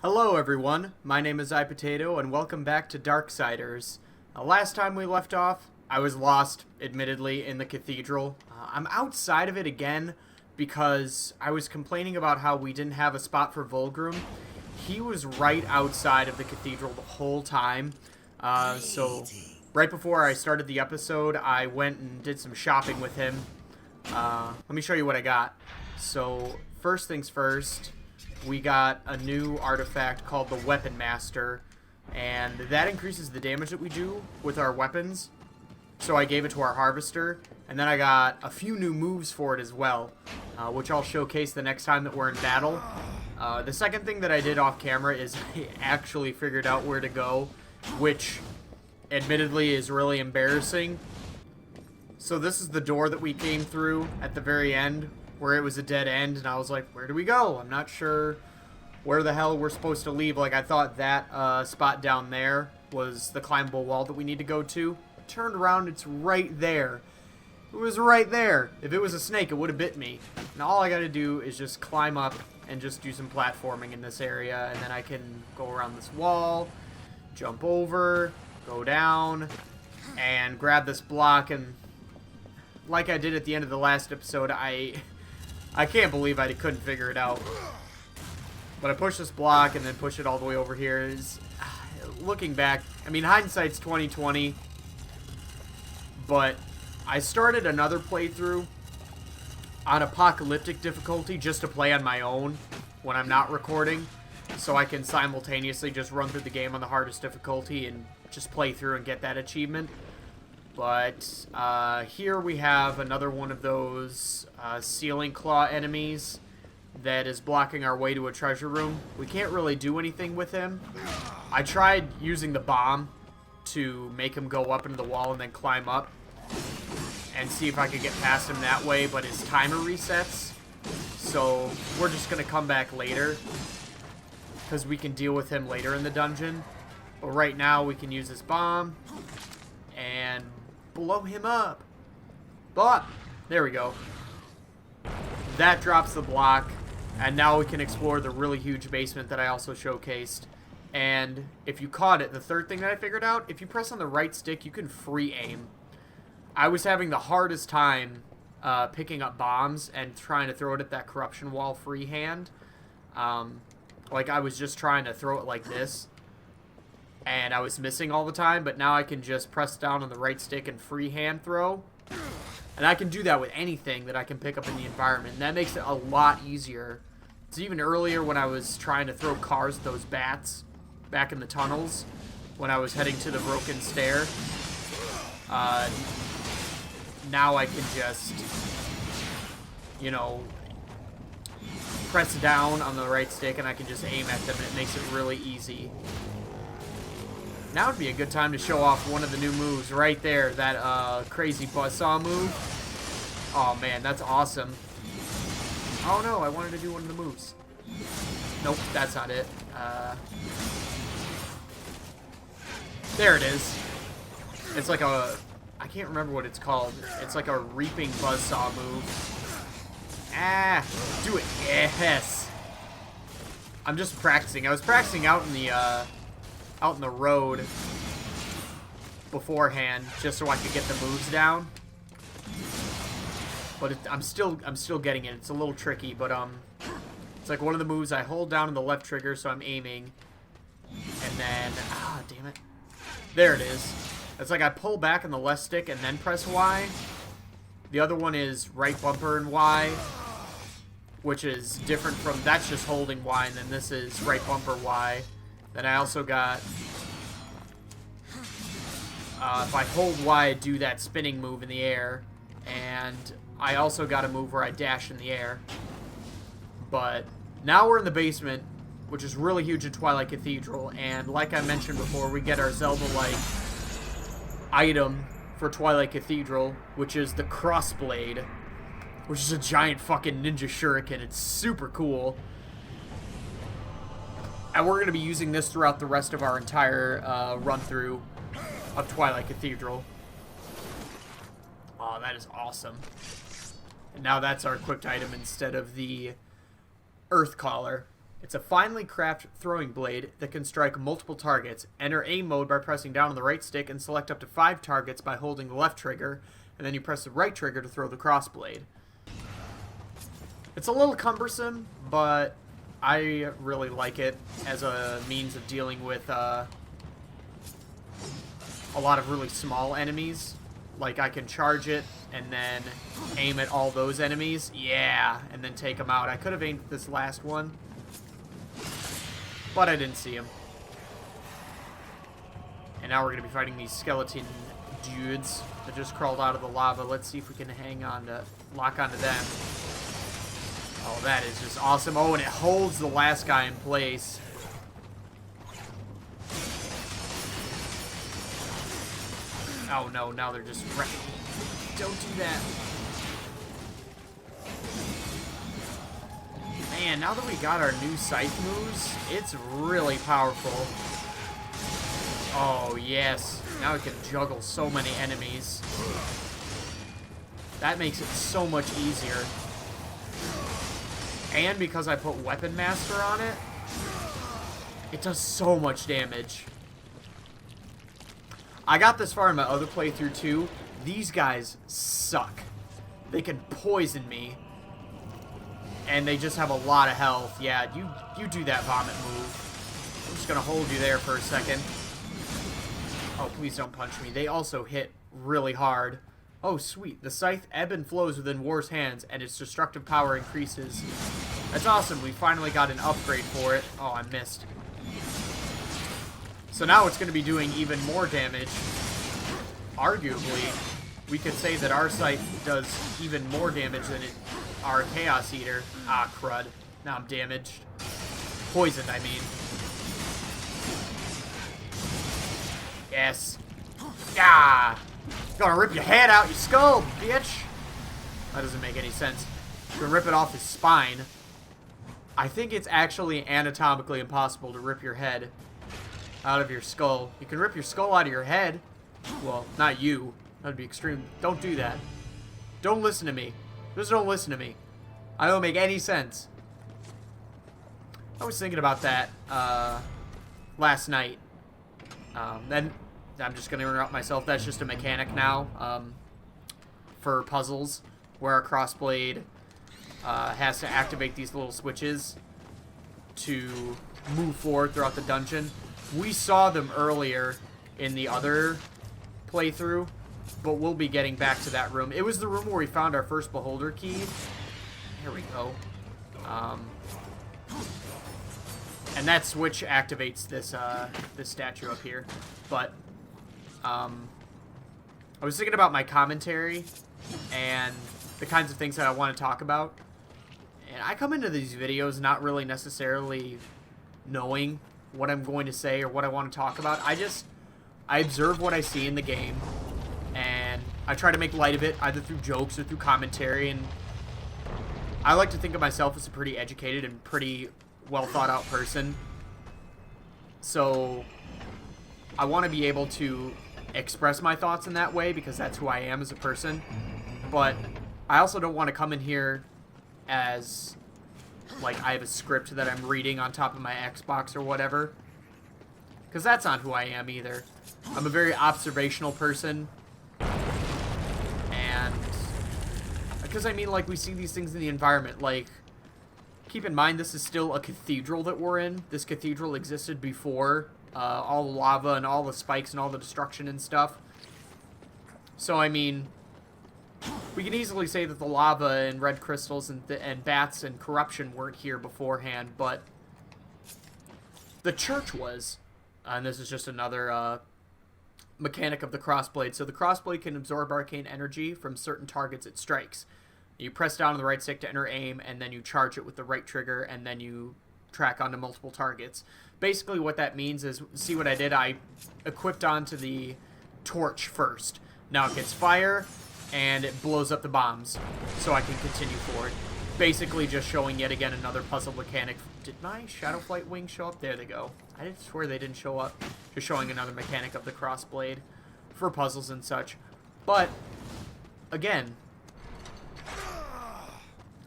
Hello everyone, my name is ipotatoe and welcome back to Darksiders. Last time we left off, I was lost, admittedly, in the cathedral. I'm outside of it again because I was complaining about how we didn't have a spot for Vulgrim. He was right outside of the cathedral the whole time, so right before I started the episode, I went and did some shopping with him. Let me show you what I got. So, first things first, we got a new artifact called the Weapon Master, and that increases the damage that we do with our weapons. So I gave it to our Harvester, and then I got a few new moves for it as well, which I'll showcase the next time that we're in battle. The second thing that I did off camera is I actually figured out where to go, which admittedly is really embarrassing. So this is the door that we came through at the very end, where it was a dead end, and I was like, where do we go? I'm not sure where the hell we're supposed to leave. Like, I thought that spot down there was the climbable wall that we need to go to. Turned around, it's right there. It was right there. If it was a snake, it would have bit me. And all I gotta do is just climb up and just do some platforming in this area, and then I can go around this wall, jump over, go down, and grab this block. And like I did at the end of the last episode, I can't believe I couldn't figure it out. But I push this block and then push it all the way over here. Looking back, I mean, hindsight's 20/20. But I started another playthrough on apocalyptic difficulty just to play on my own when I'm not recording, so I can simultaneously just run through the game on the hardest difficulty and just play through and get that achievement. But here we have another one of those ceiling claw enemies that is blocking our way to a treasure room. We can't really do anything with him. I tried using the bomb to make him go up into the wall and then climb up and see if I could get past him that way, but his timer resets. So we're just going to come back later because we can deal with him later in the dungeon. But right now we can use this bomb and blow him up. But there we go. That drops the block, and now we can explore the really huge basement that I also showcased. And if you caught it, the third thing that I figured out, if you press on the right stick, you can free aim. I was having the hardest time picking up bombs and trying to throw it at that corruption wall freehand. Like, I was just trying to throw it like this, and I was missing all the time, but now I can just press down on the right stick and freehand throw. And I can do that with anything that I can pick up in the environment, and that makes it a lot easier. It's even earlier when I was trying to throw cars at those bats back in the tunnels when I was heading to the broken stair. Now I can just, you know, press down on the right stick and I can just aim at them, and it makes it really easy. Now would be a good time to show off one of the new moves right there, that crazy buzzsaw move. Oh man, that's awesome. Oh no, I wanted to do one of the moves. Nope, that's not it. There it is. It's like a, I can't remember what it's called. It's like a reaping buzzsaw move. Ah, do it. Yes. I'm just practicing. I was practicing out in the road beforehand, just so I could get the moves down. But I'm still getting it. It's a little tricky, but it's like one of the moves I hold down on the left trigger, so I'm aiming, and then damn it, there it is. It's like I pull back on the left stick and then press Y. The other one is right bumper and Y, which is different from, that's just holding Y, and then this is right bumper Y. Then I also got, if I hold Y, I do that spinning move in the air. And I also got a move where I dash in the air. But now we're in the basement, which is really huge in Twilight Cathedral. And like I mentioned before, we get our Zelda-like item for Twilight Cathedral, which is the Crossblade, which is a giant fucking ninja shuriken. It's super cool. And we're going to be using this throughout the rest of our entire run-through of Twilight Cathedral. Oh, that is awesome. And now that's our equipped item instead of the Earth Collar. It's a finely crafted throwing blade that can strike multiple targets. Enter aim mode by pressing down on the right stick and select up to 5 targets by holding the left trigger, and then you press the right trigger to throw the crossblade. It's a little cumbersome, but I really like it as a means of dealing with a lot of really small enemies. Like, I can charge it and then aim at all those enemies. Yeah, and then take them out. I could have aimed at this last one, but I didn't see him. And now we're going to be fighting these skeleton dudes that just crawled out of the lava. Let's see if we can lock onto them. Oh, that is just awesome. Oh, and it holds the last guy in place. Oh no, now they're just wrecking. Don't do that. Man, now that we got our new scythe moves, it's really powerful. Oh, yes. Now we can juggle so many enemies. That makes it so much easier. And because I put Weapon Master on it, it does so much damage. I got this far in my other playthrough too. These guys suck. They can poison me. And they just have a lot of health. Yeah, you do that vomit move. I'm just going to hold you there for a second. Oh, please don't punch me. They also hit really hard. Oh, sweet. The scythe ebb and flows within War's hands, and its destructive power increases. That's awesome. We finally got an upgrade for it. Oh, I missed. So now it's going to be doing even more damage. Arguably, we could say that our scythe does even more damage than our Chaos Eater. Ah, crud. Now I'm damaged. Poisoned, I mean. Yes. Ah! Gonna rip your head out your skull, bitch! That doesn't make any sense. Gonna rip it off his spine. I think it's actually anatomically impossible to rip your head out of your skull. You can rip your skull out of your head. Well, not you. That'd be extreme. Don't do that. Don't listen to me. Just don't listen to me. I don't make any sense. I was thinking about that last night. Then I'm just going to interrupt myself. That's just a mechanic now for puzzles where a crossblade has to activate these little switches to move forward throughout the dungeon. We saw them earlier in the other playthrough, but we'll be getting back to that room. It was the room where we found our first beholder key. Here we go. And that switch activates this this statue up here. But I was thinking about my commentary and the kinds of things that I want to talk about. And I come into these videos not really necessarily knowing what I'm going to say or what I want to talk about. I observe what I see in the game, and I try to make light of it, either through jokes or through commentary, and I like to think of myself as a pretty educated and pretty well thought out person. So I want to be able to express my thoughts in that way because that's who I am as a person. But I also don't want to come in here as like I have a script that I'm reading on top of my Xbox or whatever, because that's not who I am either. I'm a very observational person, and because I mean, like, we see these things in the environment. Like, keep in mind, this is still a cathedral that we're in. This cathedral existed before all the lava and all the spikes and all the destruction and stuff. So I mean, we can easily say that the lava and red crystals and bats and corruption weren't here beforehand, but the church was. And this is just another mechanic of the crossblade. So the crossblade can absorb arcane energy from certain targets it strikes. You press down on the right stick to enter aim, and then you charge it with the right trigger, and then you track onto multiple targets. Basically what that means is, see what I did? I equipped onto the torch first. Now it gets fire, and it blows up the bombs, so I can continue forward. Basically just showing yet again another puzzle mechanic. Did my Shadow Flight wings show up? There they go. I did swear they didn't show up. Just showing another mechanic of the crossblade for puzzles and such. But, again,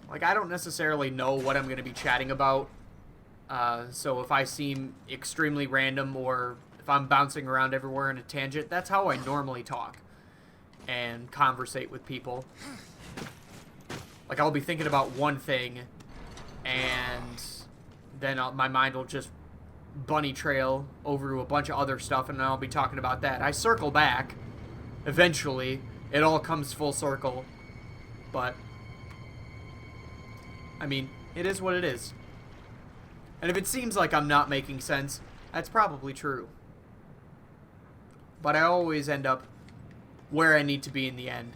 like, I don't necessarily know what I'm going to be chatting about So if I seem extremely random or if I'm bouncing around everywhere in a tangent, that's how I normally talk and conversate with people. Like, I'll be thinking about one thing, and then my mind will just bunny trail over to a bunch of other stuff, and then I'll be talking about that. I circle back. Eventually, it all comes full circle. But, I mean, it is what it is. And if it seems like I'm not making sense, that's probably true. But I always end up where I need to be in the end.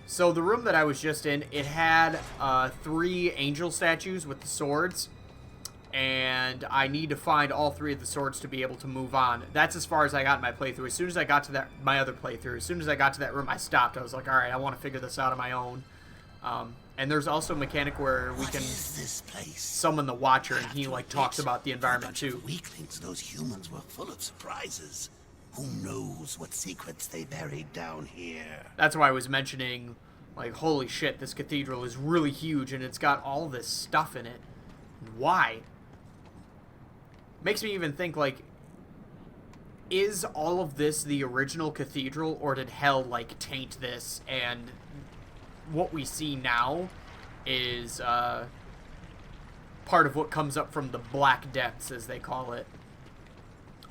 So the room that I was just in, it had 3 angel statues with the swords. And I need to find all 3 of the swords to be able to move on. That's as far as I got in my playthrough. As soon as I got to my other playthrough, as soon as I got to that room, I stopped. I was like, alright, I want to figure this out on my own. And there's also a mechanic where we can summon the Watcher, and he like talks about the environment too. Weaklings, those humans were full of surprises. Who knows what secrets they buried down here? That's why I was mentioning, like, holy shit, this cathedral is really huge, and it's got all this stuff in it. Why? Makes me even think, like, is all of this the original cathedral, or did hell, like, taint this, and what we see now is part of what comes up from the black depths, as they call it.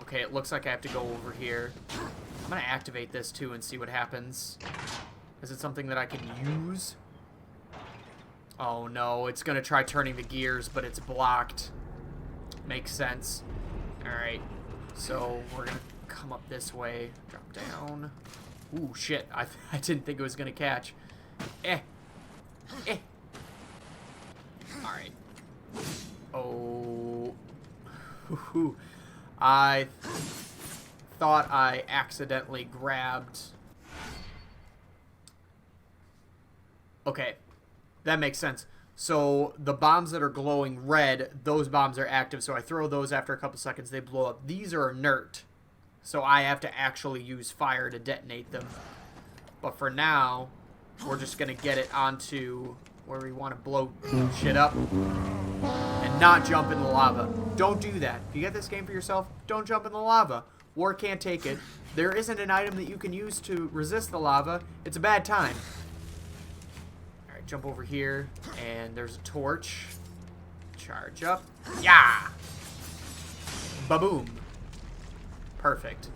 Okay, it looks like I have to go over here. I'm going to activate this, too, and see what happens. Is it something that I can use? Oh, no. It's going to try turning the gears, but it's blocked. Makes sense. Alright. So, we're going to come up this way. Drop down. Ooh, shit. I didn't think it was going to catch. Eh. Alright. Oh. I thought I accidentally grabbed... Okay. That makes sense. So, the bombs that are glowing red, those bombs are active, so I throw those after a couple seconds, they blow up. These are inert, so I have to actually use fire to detonate them. But for now, we're just going to get it onto where we want to blow shit up and not jump in the lava. Don't do that. If you get this game for yourself, don't jump in the lava. War can't take it. There isn't an item that you can use to resist the lava. It's a bad time. Alright, jump over here, and there's a torch. Charge up. Yeah! Ba-boom. Perfect.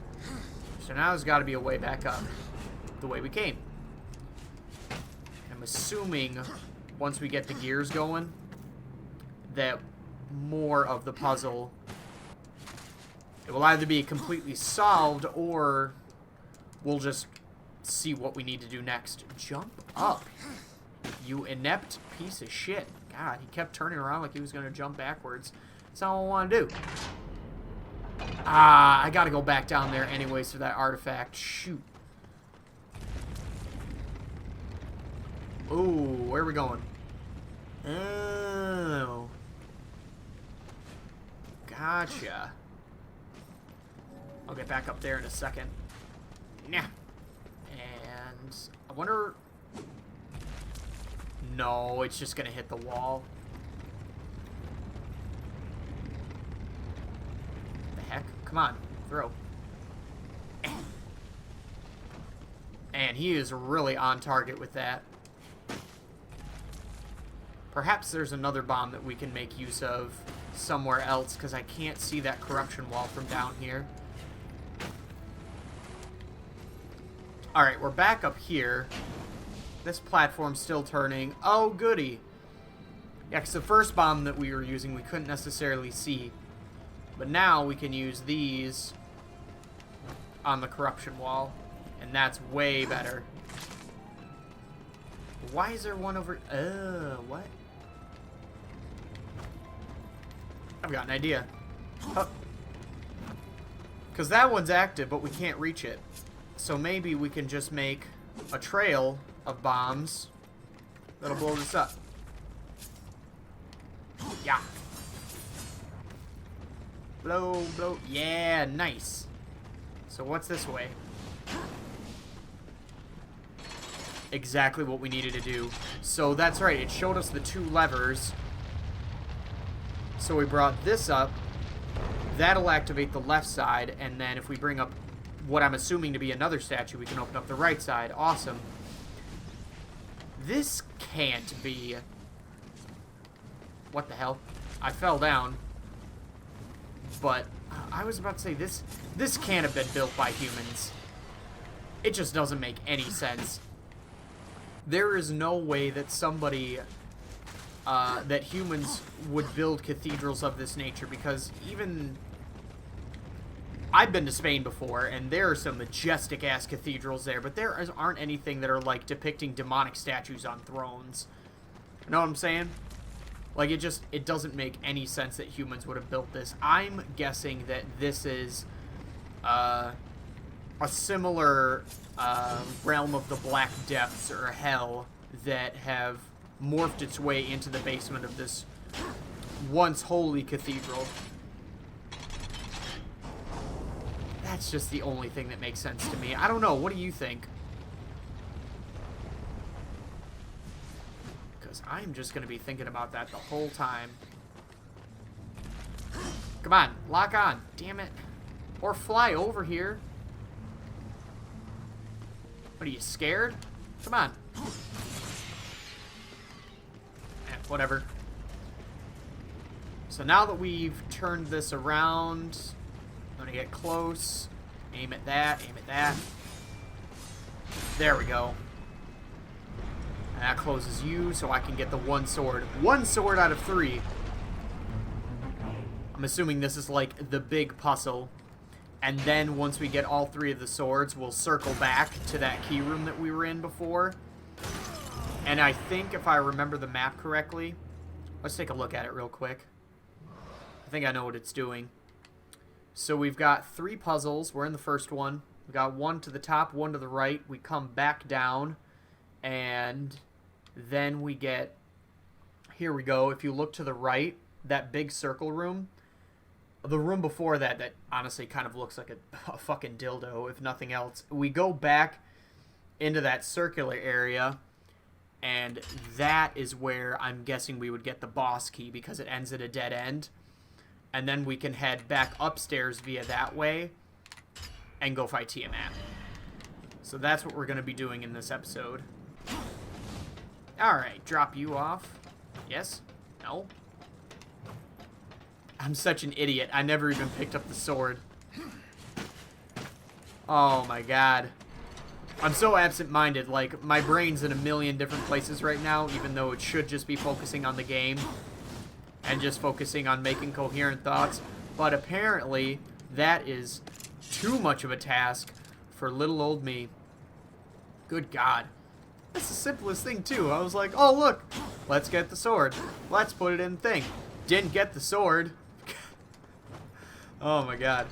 So now there's got to be a way back up. The way we came. I'm assuming once we get the gears going that more of the puzzle, it will either be completely solved or we'll just see what we need to do next. Jump up, you inept piece of shit. God, he kept turning around like he was going to jump backwards. That's not what I want to do. I gotta go back down there anyways for that artifact. Shoot. Ooh, where are we going? Oh. Gotcha. I'll get back up there in a second. Nah. And I wonder... No, it's just gonna hit the wall. The heck? Come on, throw. And he is really on target with that. Perhaps there's another bomb that we can make use of somewhere else, because I can't see that corruption wall from down here. Alright, we're back up here. This platform's still turning. Oh, goody. Yeah, because the first bomb that we were using, we couldn't necessarily see. But now we can use these on the corruption wall. And that's way better. Why is there one over... what? I've got an idea. Because that one's active, but we can't reach it. So maybe we can just make a trail of bombs that'll blow this up. Yeah. Blow, blow. Yeah, nice. So what's this way? Exactly what we needed to do. So that's right, it showed us the 2 levers. So we brought this up. That'll activate the left side, and then if we bring up what I'm assuming to be another statue, we can open up the right side. Awesome. This can't be... What the hell? I fell down. But I was about to say, this can't have been built by humans. It just doesn't make any sense. There is no way that somebody... that humans would build cathedrals of this nature, because even... I've been to Spain before, and there are some majestic-ass cathedrals there, but there aren't anything that are, like, depicting demonic statues on thrones. You know what I'm saying? Like, it doesn't make any sense that humans would have built this. I'm guessing that this is a similar realm of the Black Depths, or Hell, that have morphed its way into the basement of this once holy cathedral. That's just the only thing that makes sense to me. I don't know. What do you think? Because I'm just going to be thinking about that the whole time. Come on. Lock on. Damn it. Or fly over here. What, are you scared? Come on. Whatever. So now that we've turned this around... I'm gonna get close. Aim at that. Aim at that. There we go. And that closes you, so I can get the one sword. One sword out of 3. I'm assuming this is like the big puzzle. And then once we get all 3 of the swords, we'll circle back to that key room that we were in before. And I think if I remember the map correctly, let's take a look at it real quick. I think I know what it's doing. So we've got 3 puzzles. We're in the first one. We've got 1 to the top, 1 to the right. We come back down, and then we get... Here we go. If you look to the right, that big circle room, the room before that, that honestly kind of looks like a fucking dildo, if nothing else. We go back into that circular area, and that is where I'm guessing we would get the boss key, because it ends at a dead end. And then we can head back upstairs via that way and go fight Tiamat. So that's what we're going to be doing in this episode. Alright, drop you off. Yes? No? I'm such an idiot. I never even picked up the sword. Oh my god. I'm so absent-minded. Like, my brain's in a million different places right now, even though it should just be focusing on the game. And just focusing on making coherent thoughts. But apparently, that is too much of a task for little old me. Good God. That's the simplest thing, too. I was like, oh, look. Let's get the sword. Let's put it in the thing. Didn't get the sword. Oh, my God.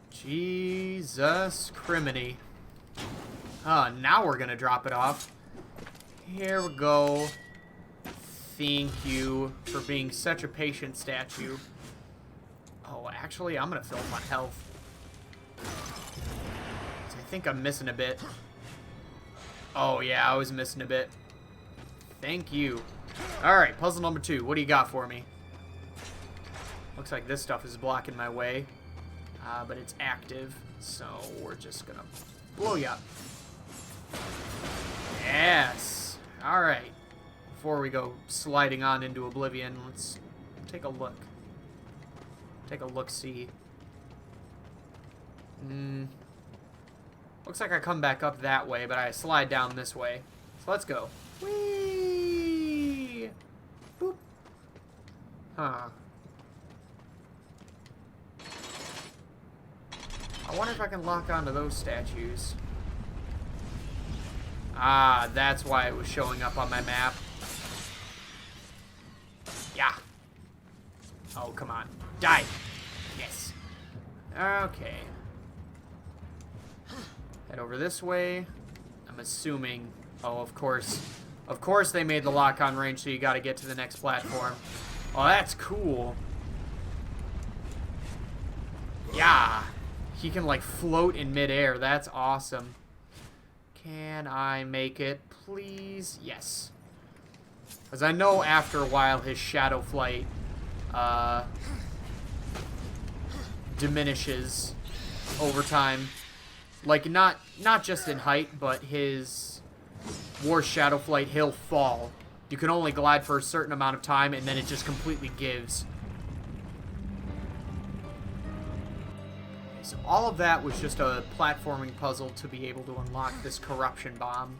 Jesus criminy. Now we're going to drop it off. Here we go. Thank you for being such a patient statue. Oh, actually, I'm going to fill up on health. I think I'm missing a bit. Oh, yeah, I was missing a bit. Thank you. Alright, puzzle number 2. What do you got for me? Looks like this stuff is blocking my way. But it's active, so we're just going to blow you up. Yes. Alright. Before we go sliding on into oblivion, let's take a look. Take a look-see. Looks like I come back up that way, but I slide down this way. So let's go. Whee! Boop. Huh. I wonder if I can lock onto those statues. Ah, that's why it was showing up on my map. Yeah. Oh, come on. Die. Yes. Okay. Head over this way. I'm assuming... Oh, of course. Of course they made the lock-on range, so you gotta get to the next platform. Oh, that's cool. Yeah. He can, like, float in midair. That's awesome. Can I make it, please? Yes. Because I know after a while his shadow flight diminishes over time. Like, not just in height, but his War shadow flight, he'll fall. You can only glide for a certain amount of time, and then it just completely gives. So all of that was just a platforming puzzle to be able to unlock this corruption bomb.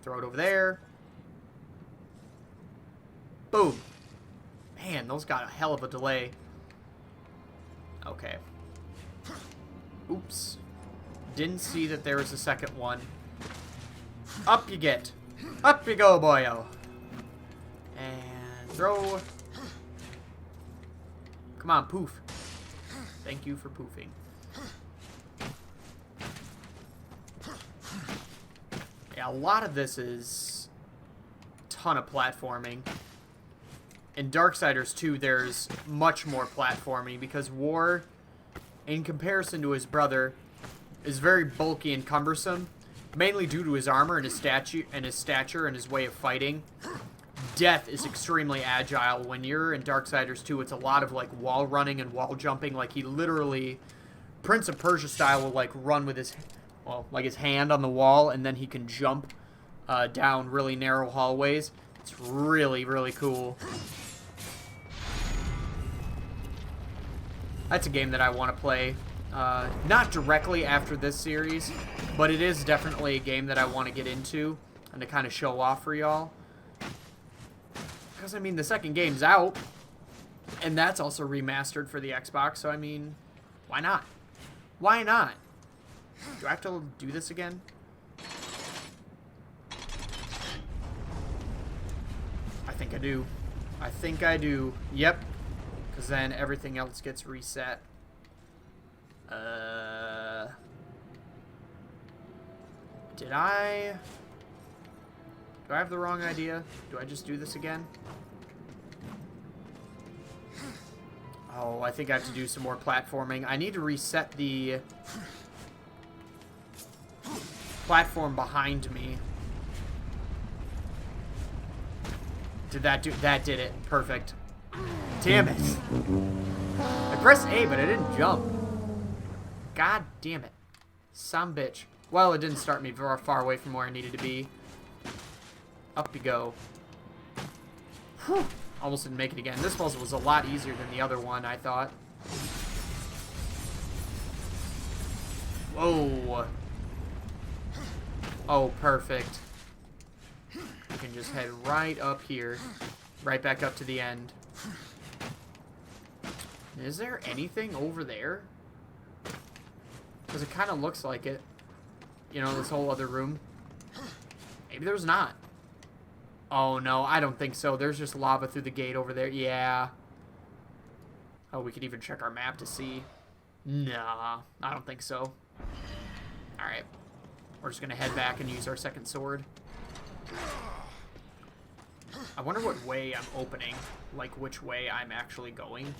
Throw it over there. Boom. Man, those got a hell of a delay. Okay. Oops. Didn't see that there was a second one. Up you get. Up you go, boyo. And throw. Come on, poof. Thank you for poofing. Yeah, a lot of this is a ton of platforming. In Darksiders 2, there's much more platforming because War, in comparison to his brother, is very bulky and cumbersome, mainly due to his armor and his stature and his way of fighting. Death is extremely agile. When you're in Darksiders 2, it's a lot of like wall running and wall jumping. Like he literally, Prince of Persia style, will like run with his, well, like his hand on the wall, and then he can jump down really narrow hallways. It's really, really cool. That's a game that I want to play. Not directly after this series, but it is definitely a game that I want to get into and to kind of show off for y'all. Because, I mean, the second game's out, and that's also remastered for the Xbox, so, I mean, why not? Why not? Do I have to do this again? I think I do. I think I do. Yep. Because then everything else gets reset. Did I... Do I have the wrong idea? Do I just do this again? Oh, I think I have to do some more platforming. I need to reset the platform behind me. Did that do... That did it. Perfect. Damn it. I pressed A, but I didn't jump. God damn it. Some bitch. Well, it didn't start me very far away from where I needed to be. Up you go. Whew. Almost didn't make it again. This puzzle was a lot easier than the other one, I thought. Whoa. Oh, perfect. You can just head right up here. Right back up to the end. Is there anything over there? Because it kind of looks like it. You know, this whole other room. Maybe there's not. Oh, no, I don't think so. There's just lava through the gate over there. Yeah. Oh, we could even check our map to see. Nah, I don't think so. Alright. We're just going to head back and use our second sword. I wonder what way I'm opening. Like, which way I'm actually going.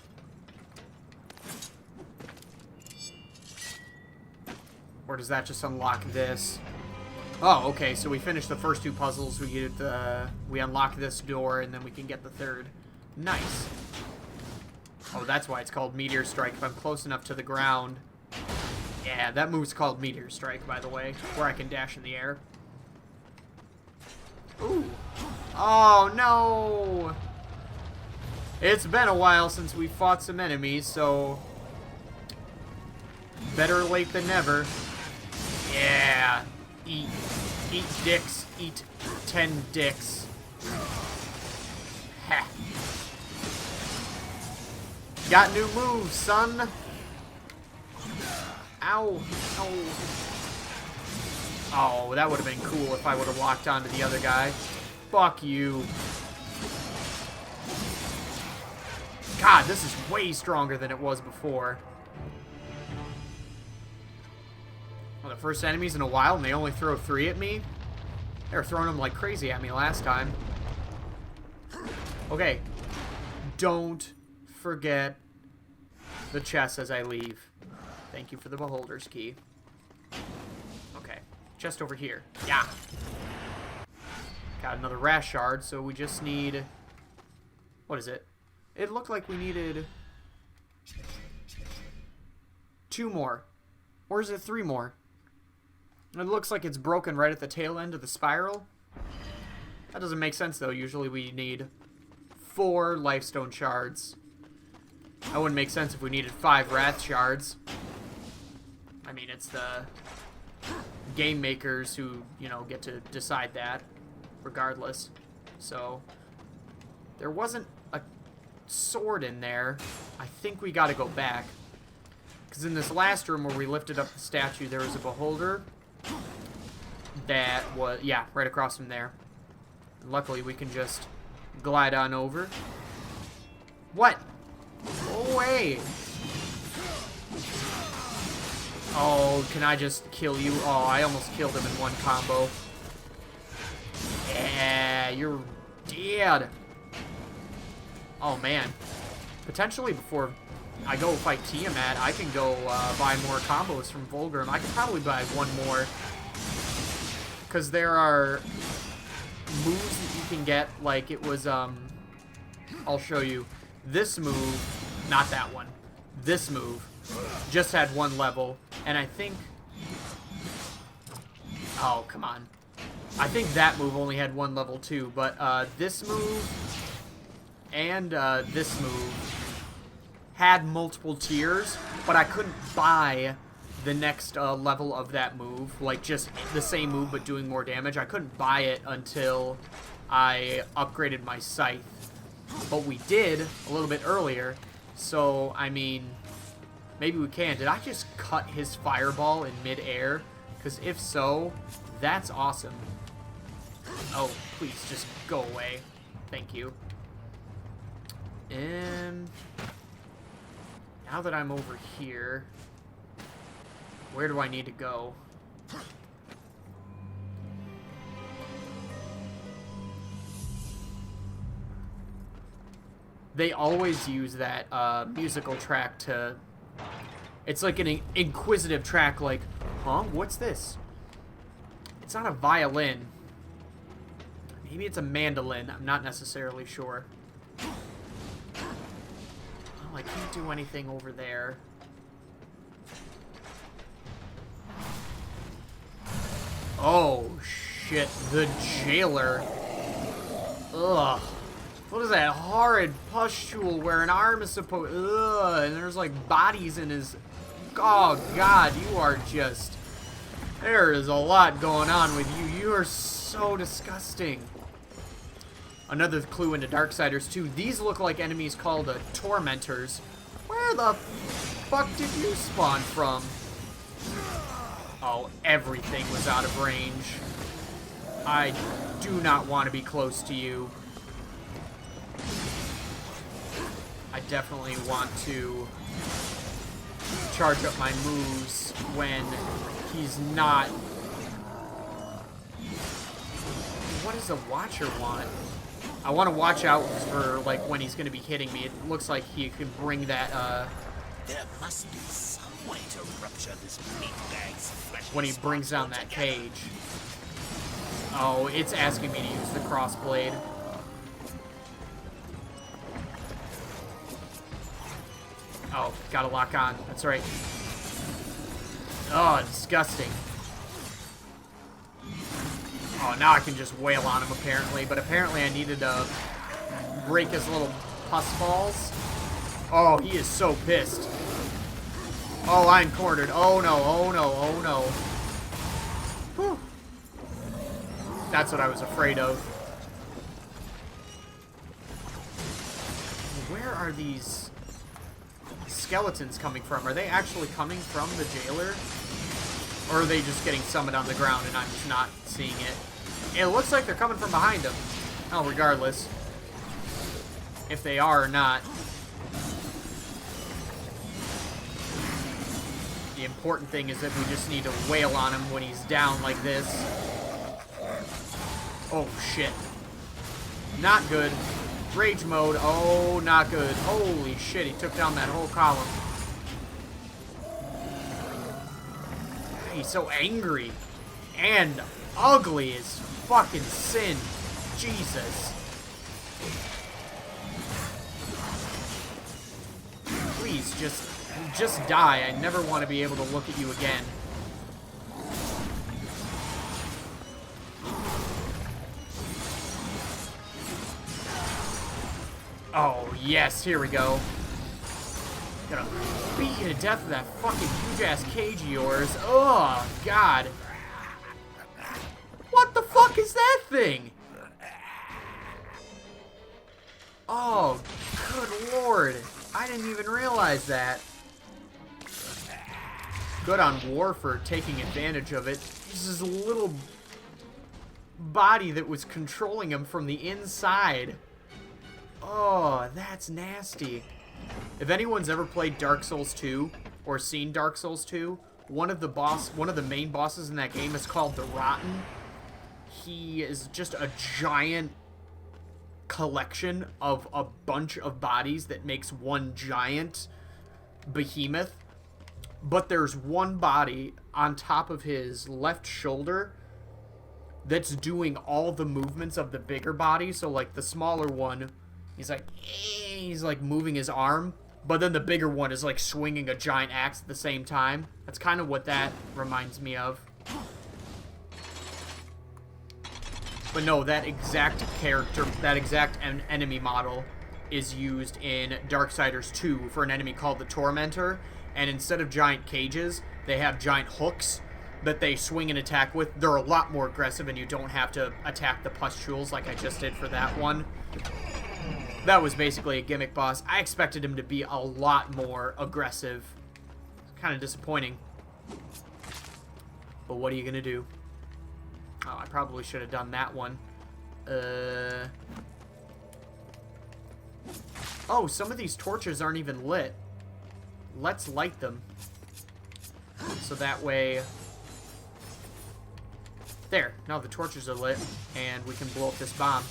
Or does that just unlock this? Oh, okay, so we finished the first two puzzles. We unlock this door, and then we can get the third. Nice. Oh, that's why it's called Meteor Strike. If I'm close enough to the ground. Yeah, that move's called Meteor Strike, by the way, where I can dash in the air. Ooh. Oh, no! It's been a while since we fought some enemies, so... Better late than never. Yeah. Eat dicks. Eat 10 dicks. Ha. Got new moves, son. Ow. Ow. Oh, that would have been cool if I would have locked onto the other guy. Fuck you. God, this is way stronger than it was before. Well, the first enemies in a while, and they only throw 3 at me? They were throwing them like crazy at me last time. Okay. Don't forget the chest as I leave. Thank you for the beholder's key. Okay. Chest over here. Yeah. Got another Wrath Shard, so we just need... What is it? It looked like we needed... 2 more. Or is it 3 more? It looks like it's broken right at the tail end of the spiral. That doesn't make sense, though. Usually we need 4 Lifestone Shards. That wouldn't make sense if we needed 5 Wrath Shards. I mean, it's the game makers who, you know, get to decide that, regardless. So, there wasn't a sword in there. I think we gotta go back. Because in this last room where we lifted up the statue, there was a beholder that was, yeah, right across from there. And luckily, we can just glide on over. What? Go away! Oh, can I just kill you? Oh, I almost killed him in one combo. Yeah, you're dead. Oh, man. Potentially before I go fight Tiamat, I can go buy more combos from Vulgrim. I could probably buy 1 more. Because there are moves that you can get, like it was, I'll show you. This move, not that one. This move just had 1 level, and I think... Oh, come on. I think that move only had 1 level too, but this move and this move had multiple tiers, but I couldn't buy the next level of that move, like just the same move but doing more damage. I couldn't buy it until I upgraded my scythe, but we did a little bit earlier, so I mean, maybe we can. Did I just cut his fireball in mid-air? Because if so, that's awesome. Oh, please just go away. Thank you. And now that I'm over here, where do I need to go? They always use that musical track to... It's like an inquisitive track, like, huh? What's this? It's not a violin. Maybe it's a mandolin. I'm not necessarily sure. Oh, I can't do anything over there. Oh, shit. The jailer. Ugh. What is that horrid pustule where an arm is supposed... Ugh. And there's, like, bodies in his... Oh, God. You are just... There is a lot going on with you. You are so disgusting. Another clue into Darksiders 2. These look like enemies called Tormentors. Where the fuck did you spawn from? Oh, everything was out of range. I do not want to be close to you. I definitely want to charge up my moves when he's not... What does the Watcher want? I want to watch out for, like, when he's going to be hitting me. It looks like he can bring that, There must be some way to rupture this meat bag's flesh. when he brings down that cage. Oh, it's asking me to use the crossblade. Oh, gotta lock on. That's right. Oh, disgusting. Oh, now I can just wail on him, apparently. But apparently I needed to break his little pus balls. Oh, he is so pissed. Oh, I'm cornered. Oh, no. Oh, no. Oh, no. Whew. That's what I was afraid of. Where are these skeletons coming from? Are they actually coming from the jailer? Or are they just getting summoned on the ground and I'm just not seeing it? It looks like they're coming from behind him. Oh, regardless. If they are or not. The important thing is that we just need to wail on him when he's down like this. Oh, shit. Not good. Rage mode. Oh, not good. Holy shit, he took down that whole column. He's so angry. And ugly as fucking sin. Jesus. Please, just die. I never want to be able to look at you again. Oh, yes, here we go. Gonna beat you to death with that fucking huge-ass cage of yours. Oh, God. What the fuck is that thing? Oh, good lord. I didn't even realize that. Good on War for taking advantage of it. This is a little body that was controlling him from the inside. Oh, that's nasty. If anyone's ever played Dark Souls 2 or seen Dark Souls 2, one of the main bosses in that game is called the Rotten. He is just a giant collection of a bunch of bodies that makes one giant behemoth. But there's one body on top of his left shoulder that's doing all the movements of the bigger body. So like the smaller one, he's like moving his arm, but then the bigger one is like swinging a giant axe at the same time. That's kind of what that reminds me of. But no, that exact character, that exact enemy model is used in Darksiders 2 for an enemy called the Tormentor. And instead of giant cages, they have giant hooks that they swing and attack with. They're a lot more aggressive, and you don't have to attack the pustules like I just did for that one. That was basically a gimmick boss. I expected him to be a lot more aggressive. Kind of disappointing. But what are you going to do? Oh, I probably should have done that one. Oh, some of these torches aren't even lit. Let's light them. So that way... There. Now the torches are lit, and we can blow up this bomb.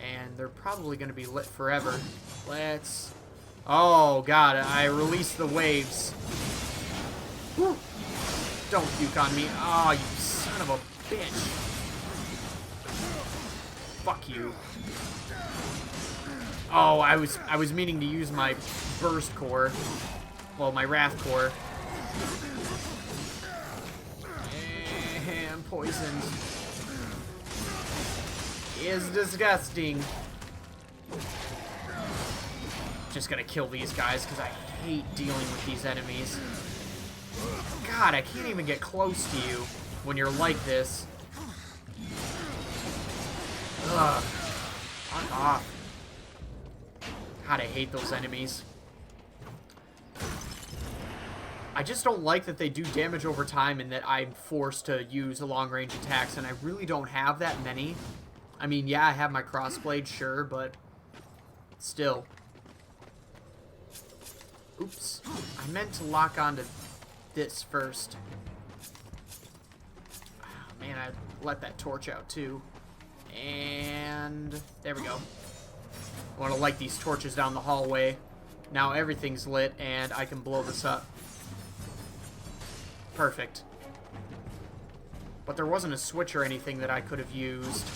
And they're probably going to be lit forever. Let's... Oh, God. I released the waves. Whew. Don't puke on me. Oh, you son of a bitch. Fuck you. Oh, I was meaning to use my burst core. Well, my wrath core. I'm poisoned. It's disgusting. Just gonna kill these guys because I hate dealing with these enemies. God, I can't even get close to you when you're like this. Ugh. Fuck off. God, I hate those enemies. I just don't like that they do damage over time and that I'm forced to use long-range attacks, and I really don't have that many. I mean, yeah, I have my crossblade, sure, but still. Oops. I meant to lock onto this first. Oh, man, I let that torch out, too. And there we go. I want to light these torches down the hallway. Now everything's lit, and I can blow this up. Perfect. But there wasn't a switch or anything that I could have used.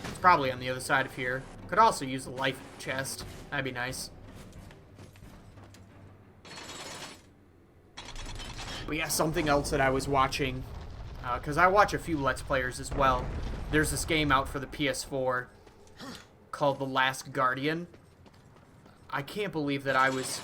It's probably on the other side of here. Could also use the life chest. That'd be nice. But yeah, something else that I was watching, because I watch a few Let's Players as well. There's this game out for the PS4 called The Last Guardian. I can't believe that I was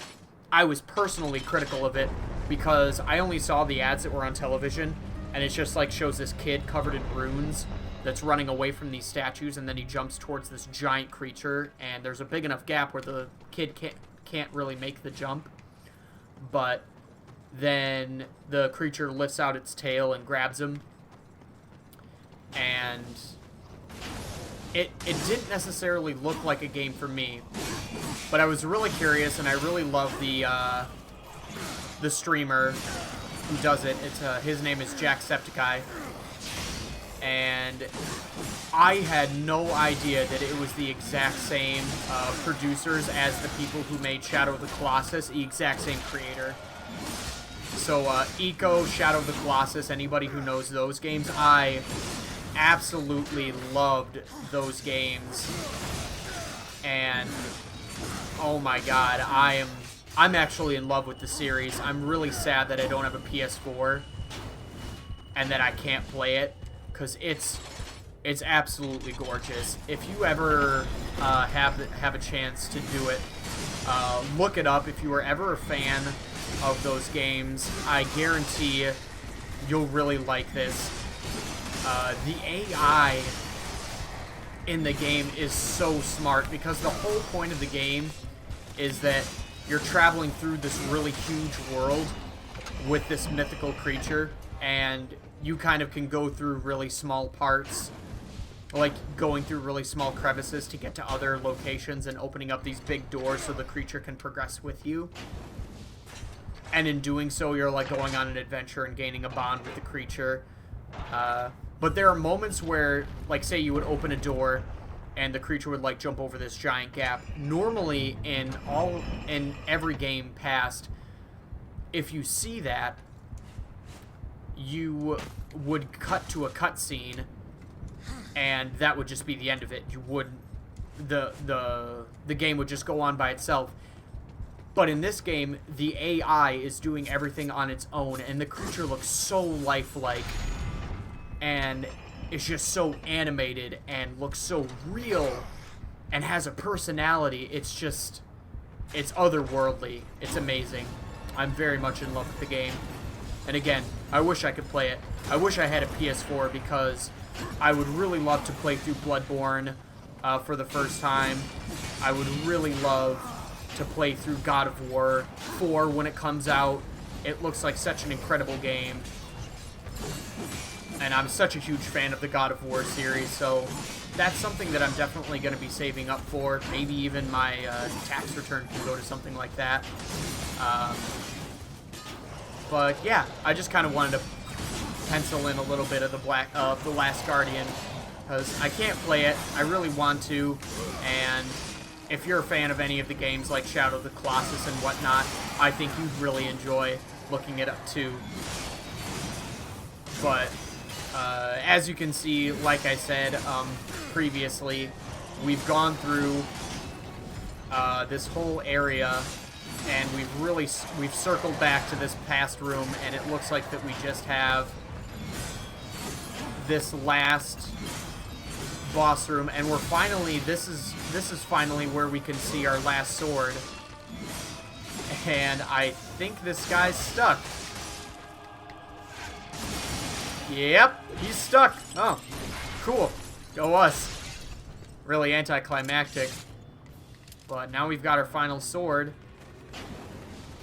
personally critical of it, because I only saw the ads that were on television, and it just like shows this kid covered in runes that's running away from these statues, and then he jumps towards this giant creature, and there's a big enough gap where the kid can't really make the jump, but then the creature lifts out its tail and grabs him, and it didn't necessarily look like a game for me, but I was really curious, and I really love the streamer who does it. It's his name is Jacksepticeye, and I had no idea that it was the exact same producers as the people who made Shadow of the Colossus, the exact same creator. So Eco, Shadow of the Colossus, anybody who knows those games, I absolutely loved those games. And oh my god, I'm actually in love with the series. I'm really sad that I don't have a PS4 and that I can't play it, because it's absolutely gorgeous. If you ever have a chance to do it, look it up. If you were ever a fan of those games, I guarantee you'll really like this. The AI in the game is so smart, because the whole point of the game is that you're traveling through this really huge world with this mythical creature, and you kind of can go through really small parts, like going through really small crevices to get to other locations and opening up these big doors so the creature can progress with you. And in doing so, you're like going on an adventure and gaining a bond with the creature. But there are moments where, like, say you would open a door and the creature would like jump over this giant gap. Normally in every game past, if you see that, you would cut to a cutscene, and that would just be the end of it. You would the game would just go on by itself. But in this game, the AI is doing everything on its own, and the creature looks so lifelike, and it's just so animated and looks so real and has a personality. It's otherworldly. It's amazing. I'm very much in love with the game. And again, I wish I could play it. I wish I had a PS4, because I would really love to play through Bloodborne for the first time. I would really love to play through God of War 4 when it comes out. It looks like such an incredible game. And I'm such a huge fan of the God of War series, so that's something that I'm definitely going to be saving up for. Maybe even my tax return can go to something like that. But yeah, I just kind of wanted to pencil in a little bit of the Last Guardian, because I can't play it. I really want to, and if you're a fan of any of the games like Shadow of the Colossus and whatnot, I think you'd really enjoy looking it up too. But as you can see, like I said previously, we've gone through this whole area, and we've circled back to this past room, and it looks like that we just have this last boss room, and we're finally, this is finally where we can see our last sword. And I think this guy's stuck. Yep, he's stuck. Oh, cool. Go us. Really anticlimactic. But now we've got our final sword.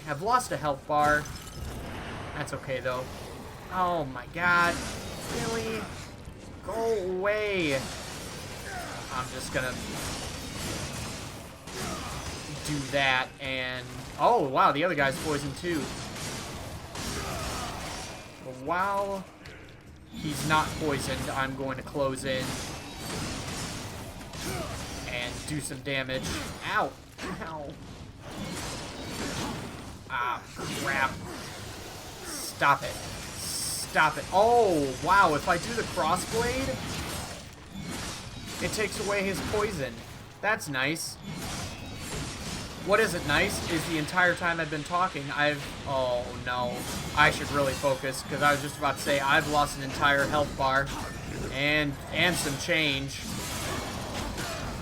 I've lost a health bar. That's okay, though. Oh, my God. Really? Go away. I'm just gonna do that, and... Oh, wow, the other guy's poisoned, too. But while he's not poisoned, I'm going to close in and do some damage. Ow! Ow! Ah, crap. Stop it. Stop it. Oh, wow, if I do the crossblade, it takes away his poison. That's nice. What isn't nice is the entire time I've been talking, oh no. I should really focus, because I was just about to say I've lost an entire health bar and some change.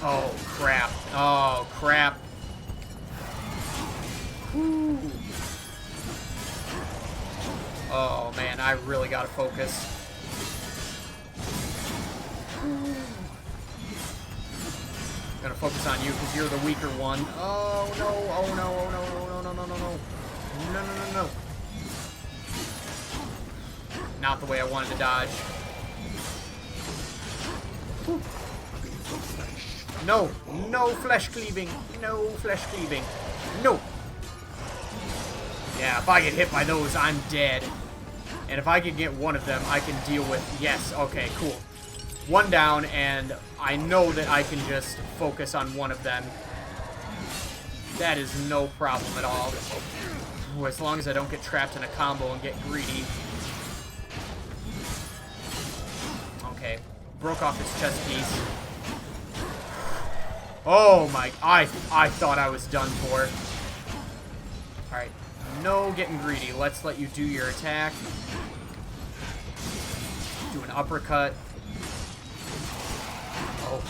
Oh, crap. Oh, crap. Whew. Oh, man, I really gotta focus. I'm gonna focus on you because you're the weaker one. Oh no, oh no, oh no, no, no, no, no, no. No, no, no, no. Not the way I wanted to dodge. Whew. No, no flesh cleaving. No flesh cleaving. No. Yeah, if I get hit by those, I'm dead. And if I can get one of them, I can deal with... Yes, okay, cool. One down, and I know that I can just focus on one of them. That is no problem at all. Ooh, as long as I don't get trapped in a combo and get greedy. Okay, broke off his chest piece. Oh my, I thought I was done for. Alright, no getting greedy. Let's let you do your attack. Do an uppercut. Oh,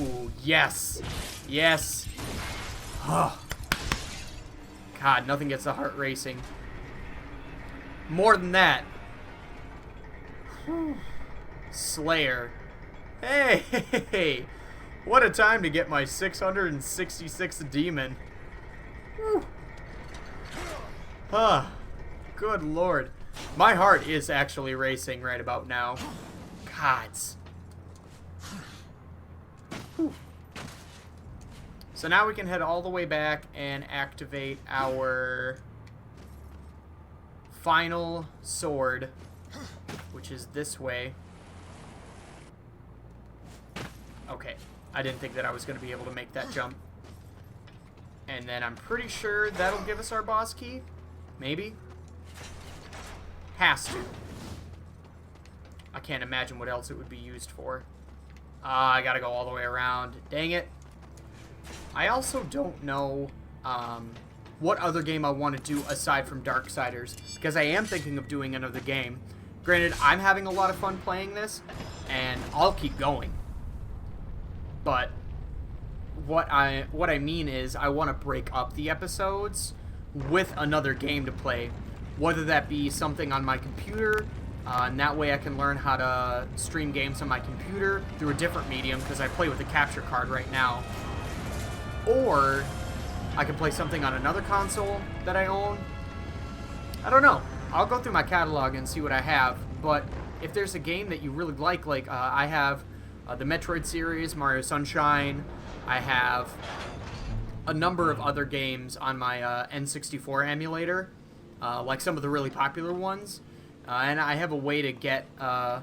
ooh, yes. Yes. Oh. God, nothing gets the heart racing. More than that. Whew. Slayer. Hey, what a time to get my 666th demon. Whew. Ah, good lord. My heart is actually racing right about now. Gods. Whew. So now we can head all the way back and activate our final sword, which is this way. Okay, I didn't think that I was going to be able to make that jump. And then I'm pretty sure that'll give us our boss key. Maybe. Has to. I can't imagine what else it would be used for. I gotta go all the way around. Dang it. I also don't know what other game I want to do aside from Darksiders, because I am thinking of doing another game. Granted, I'm having a lot of fun playing this, and I'll keep going. But what I mean is I want to break up the episodes with another game to play, whether that be something on my computer, and that way I can learn how to stream games on my computer through a different medium, because I play with a capture card right now. Or I can play something on another console that I own. I don't know. I'll go through my catalog and see what I have. But if there's a game that you really like I have the Metroid series, Mario Sunshine. I have a number of other games on my N64 emulator, like some of the really popular ones. And I have a way to get the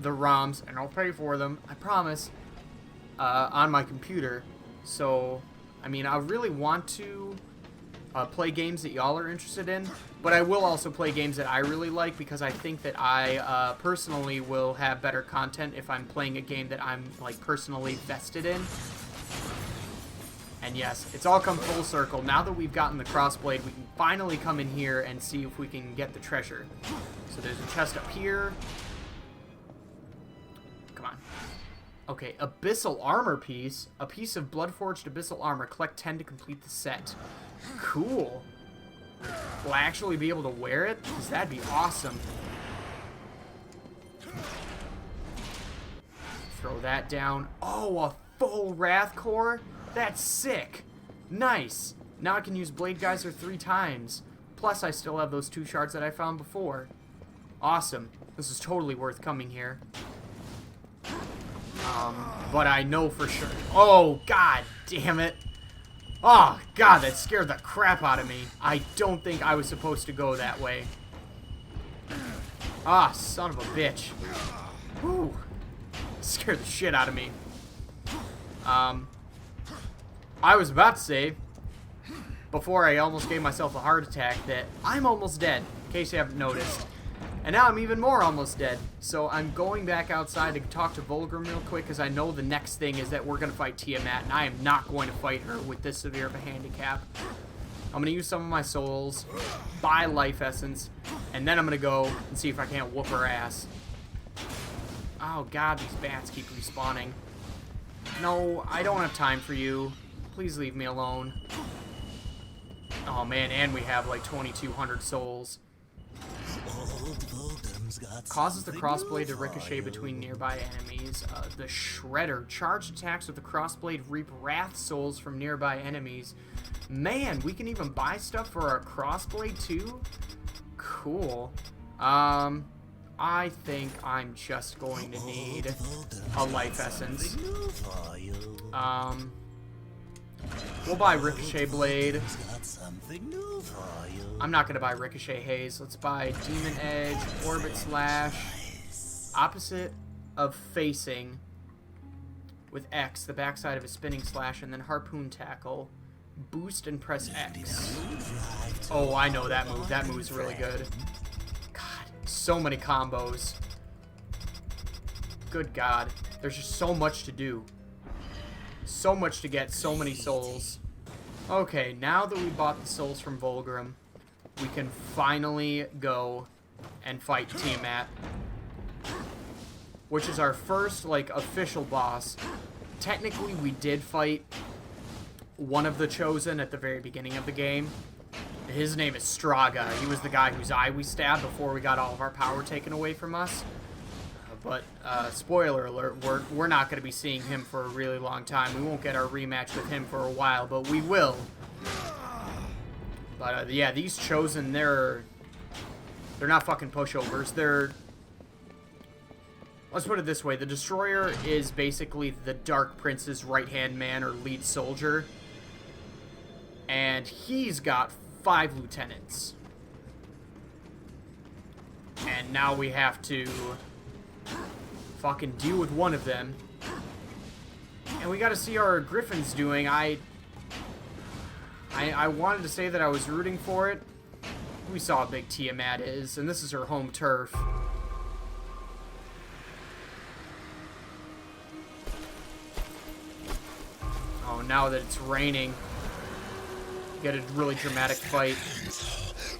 ROMs, and I'll pay for them, I promise, on my computer. So, I mean, I really want to play games that y'all are interested in, but I will also play games that I really like, because I think that I personally will have better content if I'm playing a game that I'm like personally vested in. And yes, it's all come full circle. Now that we've gotten the crossblade, we can finally come in here and see if we can get the treasure. So there's a chest up here. Come on. Okay, Abyssal Armor piece. A piece of Bloodforged Abyssal Armor. Collect 10 to complete the set. Cool. Will I actually be able to wear it? Because that'd be awesome. Throw that down. Oh, a full Wrath Core? That's sick. Nice. Now I can use Blade Geyser 3 times. Plus, I still have those 2 shards that I found before. Awesome. This is totally worth coming here. But I know for sure. Oh, god damn it. Oh, god, that scared the crap out of me. I don't think I was supposed to go that way. Ah, son of a bitch. Whew. Scared the shit out of me. I was about to say, before I almost gave myself a heart attack, that I'm almost dead, in case you haven't noticed. And now I'm even more almost dead. So I'm going back outside to talk to Volgrim real quick, because I know the next thing is that we're going to fight Tiamat, and I am not going to fight her with this severe of a handicap. I'm going to use some of my souls, buy life essence, and then I'm going to go and see if I can't whoop her ass. Oh god, these bats keep respawning. No, I don't have time for you. Please leave me alone. Oh man, and we have like 2,200 souls. Causes the crossblade to ricochet between nearby enemies. The Shredder. Charged attacks with the crossblade reap wrath souls from nearby enemies. Man, we can even buy stuff for our crossblade too? Cool. I think I'm just going to need a life essence. We'll buy Ricochet Blade. I'm not going to buy Ricochet Haze. Let's buy Demon Edge, Orbit Slash, opposite of facing with X, the backside of a spinning slash, and then Harpoon Tackle. Boost and press X. Oh, I know that move. That move's really good. God, so many combos. good God. There's just so much to do. So much to get, so many souls. Okay, now that we bought the souls from Volgrim, we can finally go and fight Tiamat, which is our first, like, official boss. Technically, we did fight one of the Chosen at the very beginning of the game. His name is Straga. He was the guy whose eye we stabbed before we got all of our power taken away from us. But, spoiler alert, we're not going to be seeing him for a really long time. We won't get our rematch with him for a while, but we will. But, yeah, these Chosen, they're not fucking pushovers. Let's put it this way. The Destroyer is basically the Dark Prince's right-hand man or lead soldier. And he's got 5 lieutenants. And now we have to fucking deal with one of them. And we gotta see how our Griffin's doing. I wanted to say that I was rooting for it. We saw how big Tiamat is, and this is her home turf. Oh, now that it's raining, you get a really dramatic fight.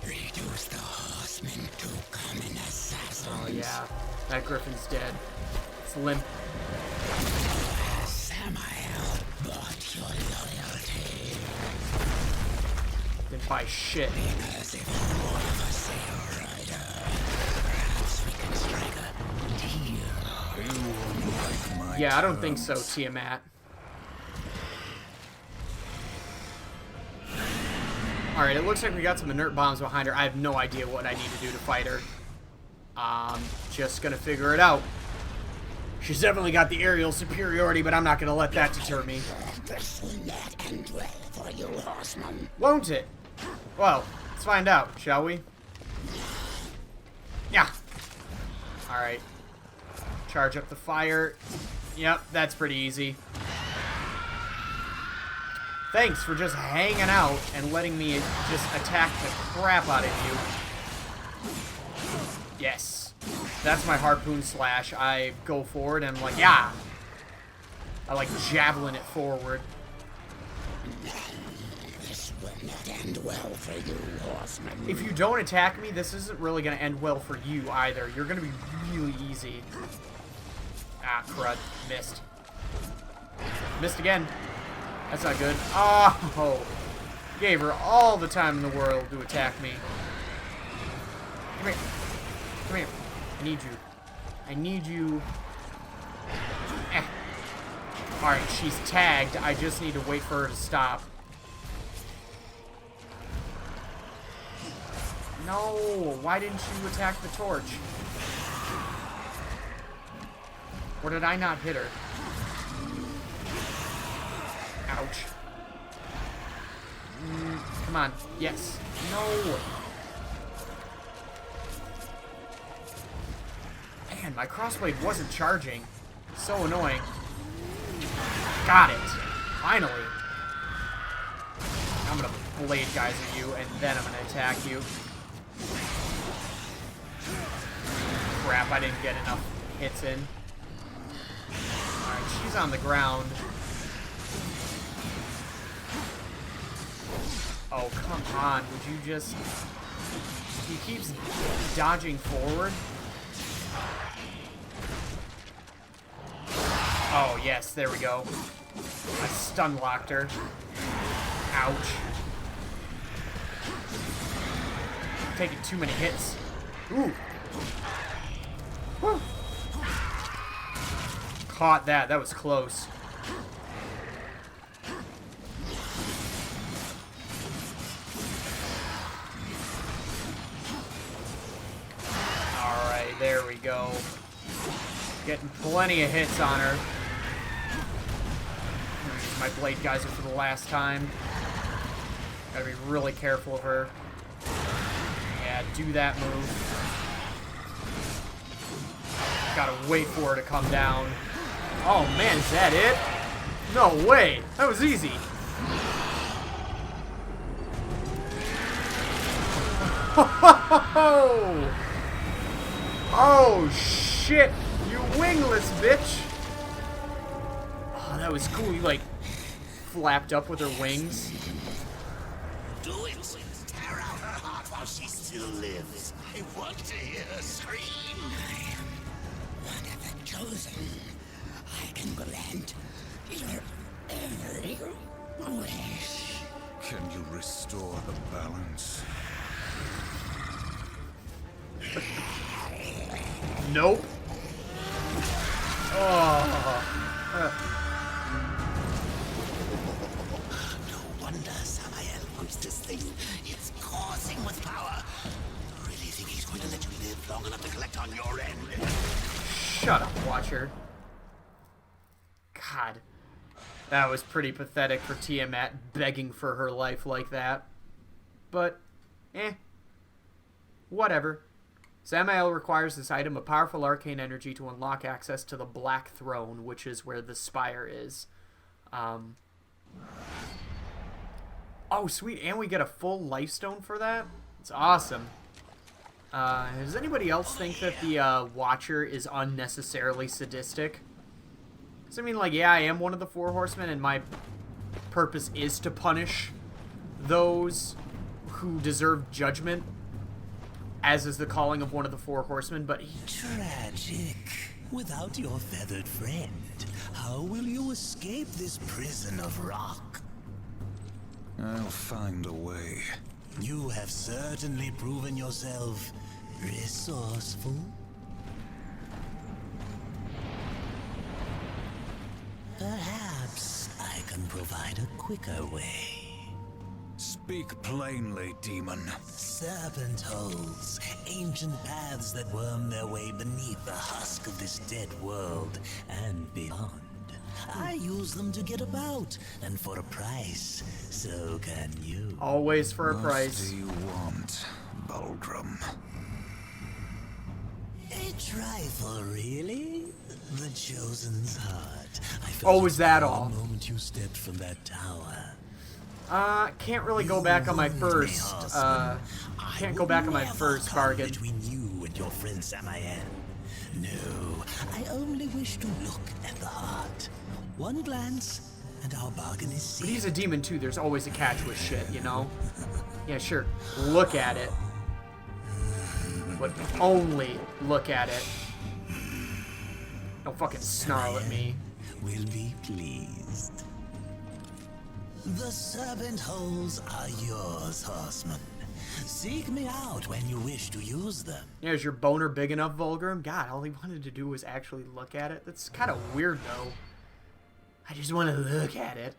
Reduce the horsemen to common assassins. Oh yeah, that Griffin's dead. It's limp. Samael bought your loyalty. Didn't buy shit. Because if more of us say a rider, perhaps we can strike a deal. Yeah, I don't think so, Tiamat. Alright, it looks like we got some inert bombs behind her. I have no idea what I need to do to fight her. Just gonna figure it out. She's definitely got the aerial superiority, but I'm not gonna let that deter me. This will not end well for you, horseman. Won't it? Well, let's find out, shall we? Yeah. Alright. Charge up the fire. Yep, that's pretty easy. Thanks for just hanging out and letting me just attack the crap out of you. Yes. That's my harpoon slash. I go forward and I'm like, yeah. I like javelin it forward. This will not end well for you, horseman. If you don't attack me, this isn't really going to end well for you either. You're going to be really easy. Ah, crud. Missed. Missed again. That's not good. Oh! Gave her all the time in the world to attack me. Come here. Come here. I need you. I need you. Eh. Alright, she's tagged. I just need to wait for her to stop. No! Why didn't you attack the torch? Or did I not hit her? Ouch. Come on. Yes. No. Man, my crossblade wasn't charging. So annoying. Got it. Finally. I'm gonna blade guys at you, and then I'm gonna attack you. Crap, I didn't get enough hits in. Alright, she's on the ground. Oh, come on. Would you just... He keeps dodging forward. Oh, yes. There we go. I stun locked her. Ouch. Taking too many hits. Ooh. Woo. Caught that. That was close. There we go. Getting plenty of hits on her. Use my blade geyser for the last time. Gotta be really careful of her. Yeah, do that move. Gotta wait for her to come down. Oh man, is that it? No way! That was easy! Oh shit, you Wingless, bitch! Oh, that was cool. You, like, flapped up with her wings. Do it! Tear out her heart while she still lives. I want to hear her scream. I am one of the chosen. I can grant your every wish. Can you restore the balance? Nope. Oh. No wonder Samael wants this thing. It's coursing with power. Really think he's going to let you live long enough to collect on your end? Shut up, Watcher. God. That was pretty pathetic for Tiamat begging for her life like that. But, whatever. Samael requires this item of powerful arcane energy to unlock access to the Black Throne, which is where the spire is. Oh, sweet. And we get a full lifestone for that? It's awesome. Does anybody else think that the Watcher is unnecessarily sadistic? Because, I mean, like, yeah, I am one of the Four Horsemen, and my purpose is to punish those who deserve judgment, as is the calling of one of the Four Horsemen, but Tragic. Without your feathered friend, how will you escape this prison of rock? I'll find a way. You have certainly proven yourself resourceful. Perhaps I can provide a quicker way. Speak plainly, demon. Serpent holes, ancient paths that worm their way beneath the husk of this dead world and beyond. I use them to get about, and for a price, so can you. always for a What price. do you want, Bulgrim? A trifle, really? The Chosen's heart. I Oh, felt is that it all? The moment you stepped from that tower. Can't really go back on my first, can't go back on my first bargain. Between you and your friend Samael. No, I only wish to look at the heart. One glance, and our bargain is But sealed. he's a demon too, there's always a catch with shit, you know? Yeah, sure, look at it. But only look at it. Don't fucking snarl at me. Will be pleased. The serpent holes are yours, horseman. Seek me out when you wish to use them. Yeah, is your boner big enough, Vulgrim? God, all he wanted to do was actually look at it. That's kind of weird, though. I just want to look at it.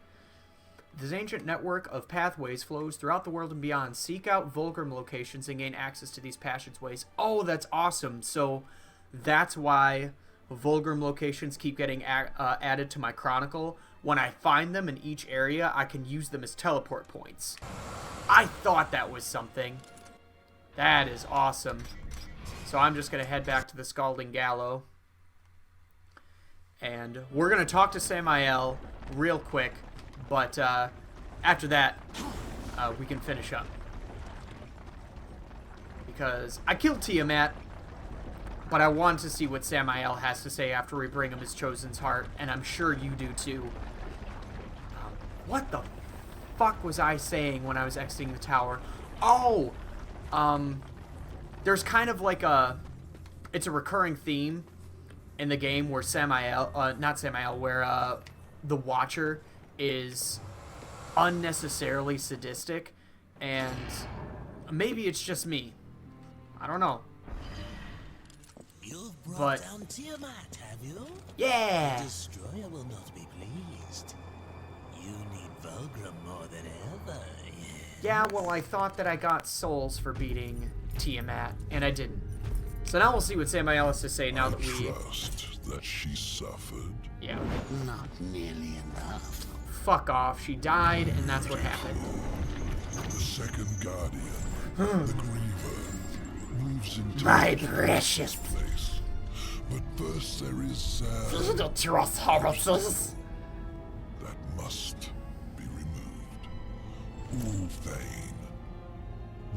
This ancient network of pathways flows throughout the world and beyond. Seek out Vulgrim locations and gain access to these passageways. Oh, that's awesome. So that's why Vulgrim locations keep getting added to my chronicle. When I find them in each area, I can use them as teleport points. I thought that was something. That is awesome. So I'm just going to head back to the Scalding Gallow. And we're going to talk to Samael real quick. But after that, we can finish up. Because I killed Tiamat, but I want to see what Samael has to say after we bring him his Chosen's heart. And I'm sure you do too. What the fuck was I saying when I was exiting the tower? Oh! There's kind of like it's a recurring theme in the game where where the Watcher is unnecessarily sadistic, and maybe it's just me. I don't know. You've brought But down Tiamat, have you? yeah. The destroyer will not be pleased. You need Vulgrim more than ever. Yeah, well, I thought that I got souls for beating Tiamat, and I didn't. So now we'll see what Samael has to say now that we... Trust that she suffered. Yeah. Not nearly enough. Fuck off. She died, and that's what happened. The second guardian, the Griever, moves into My the precious. place. But first there is The trust heresies. that must be removed. Ulthane,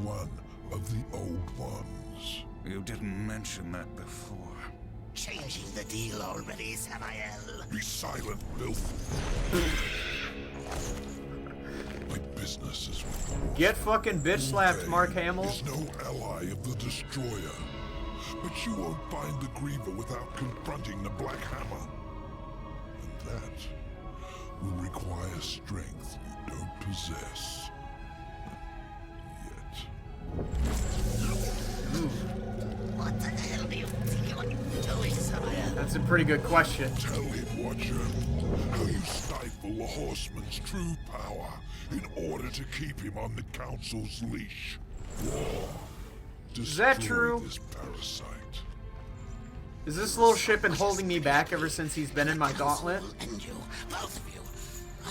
one of the old ones. You didn't mention that before. changing the deal already, Samael? Be silent, filth. My business is with the horse. Get fucking bitch slapped, Ulthane Mark Hamill. is no ally of the Destroyer. But you won't find the Griever without confronting the Black Hammer. And that will require strength you don't possess. Yet. What the hell do you think you're doing, Samael? That's a pretty good question. Tell him, Watcher, how you stifle the Horseman's true power in order to keep him on the Council's leash. War. Is that Destroy true? This parasite. Is this little ship been holding me back ever since he's been in my gauntlet? And you, both of you,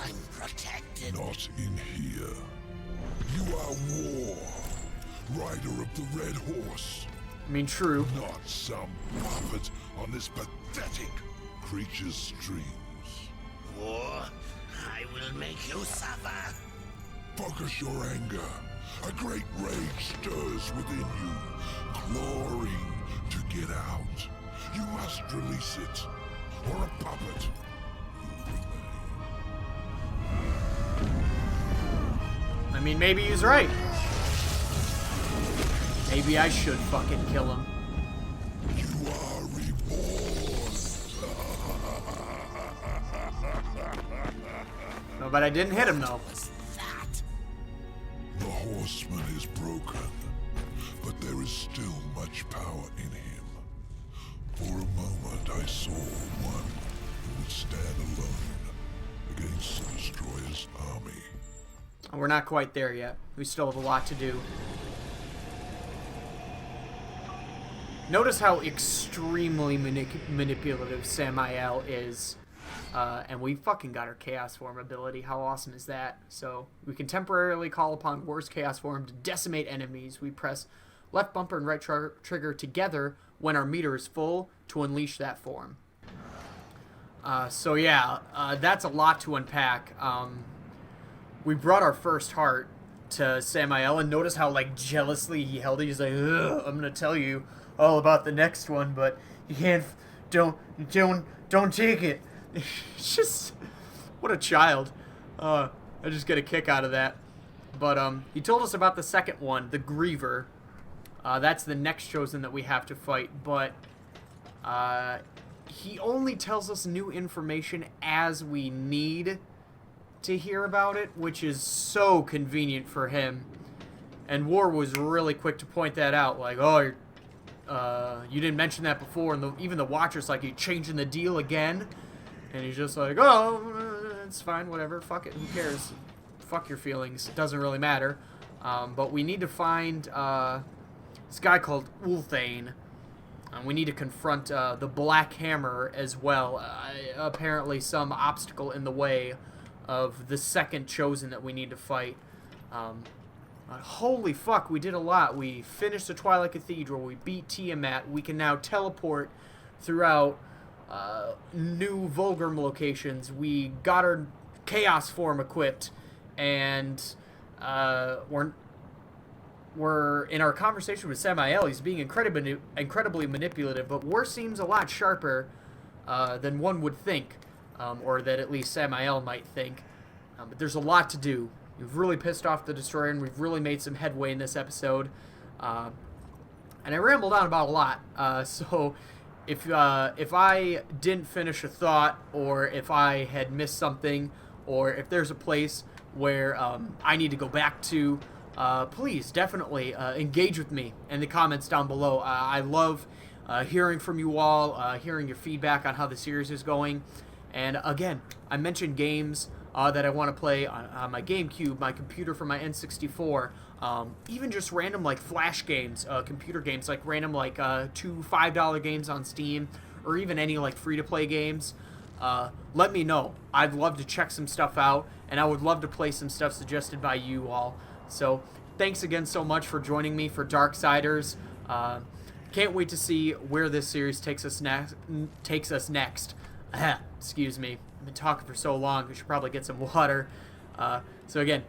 I'm protected. Not in here. You are War, rider of the Red Horse, I mean, true. not some puppet on this pathetic creature's strings. War, I will make you suffer. Focus your anger. A great rage stirs within you, clawing to get out. You must release it, or a puppet will remain. I mean, maybe he's right. Maybe I should fucking kill him. You are reborn. No, but I didn't hit him, though. What's that? The Horseman is broken, but there is still much power in him. For a moment I saw one who would stand alone against the Destroyer's army. We're not quite there yet. We still have a lot to do. Notice how extremely manipulative Samael is. And we fucking got our Chaos Form ability. How awesome is that? So, we can temporarily call upon War's Chaos Form to decimate enemies. We press left bumper and right trigger together when our meter is full to unleash that form. So yeah, that's a lot to unpack. We brought our first heart to Samael, and notice how, like, jealously he held it. He's like, ugh, I'm gonna tell you all about the next one, but you can't, don't take it. It's just, what a child. I just get a kick out of that. But he told us about the second one, the Griever. That's the next chosen that we have to fight, but he only tells us new information as we need to hear about it, which is so convenient for him. And War was really quick to point that out, like, oh, you didn't mention that before, and even the Watcher's like, you changing the deal again? And he's just like, oh, it's fine, whatever, fuck it, who cares? Fuck your feelings, it doesn't really matter. But we need to find this guy called Ulthane. We need to confront the Black Hammer as well. Apparently some obstacle in the way of the second chosen that we need to fight. Holy fuck, we did a lot. We finished the Twilight Cathedral. We beat Tiamat. We can now teleport throughout new Vulgrim locations. We got our Chaos Form equipped, and we're in our conversation with Samael. He's being incredibly manipulative, but War seems a lot sharper than one would think, or that at least Samael might think. But there's a lot to do. We've really pissed off the Destroyer, and we've really made some headway in this episode. And I rambled on about a lot. So if I didn't finish a thought, or if I had missed something, or if there's a place where I need to go back to, please definitely engage with me in the comments down below. I love hearing from you all, hearing your feedback on how the series is going. And again, I mentioned games that I want to play on my GameCube, my computer for my N64, even just random like Flash games, computer games, like random like $2 $5 games on Steam, or even any like free-to-play games. Let me know. I'd love to check some stuff out, and I would love to play some stuff suggested by you all. So thanks again so much for joining me for Darksiders. Can't wait to see where this series takes us next. Excuse me. I've been talking for so long. We should probably get some water. So again,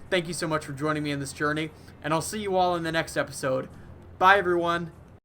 thank you so much for joining me in this journey, and I'll see you all in the next episode. Bye, everyone.